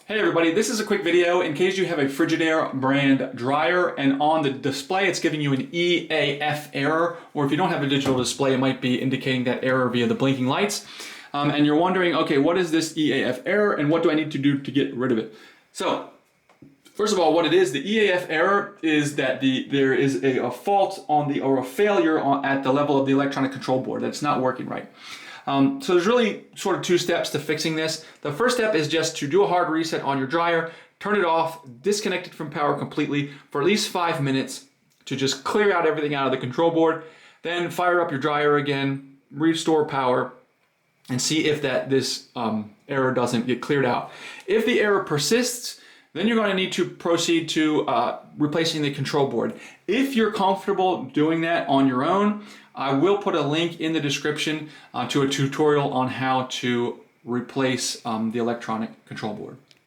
Hey everybody, this is a quick video in case you have a Frigidaire brand dryer and on the display it's giving you an EAF error, or if you don't have a digital display it might be indicating that error via the blinking lights. And you're wondering, okay, what is this EAF error and what do I need to do to get rid of it? So, first of all, what it is, the EAF error is that there is a fault or a failure at the level of the electronic control board, that's not working right. So there's really sort of two steps to fixing this. The first step is just to do a hard reset on your dryer, turn it off, disconnect it from power completely for at least 5 minutes to just clear out everything out of the control board. Then fire up your dryer again, restore power, and see if this error doesn't get cleared out. If the error persists, then you're going to need to proceed to replacing the control board. If you're comfortable doing that on your own, I will put a link in the description to a tutorial on how to replace the electronic control board.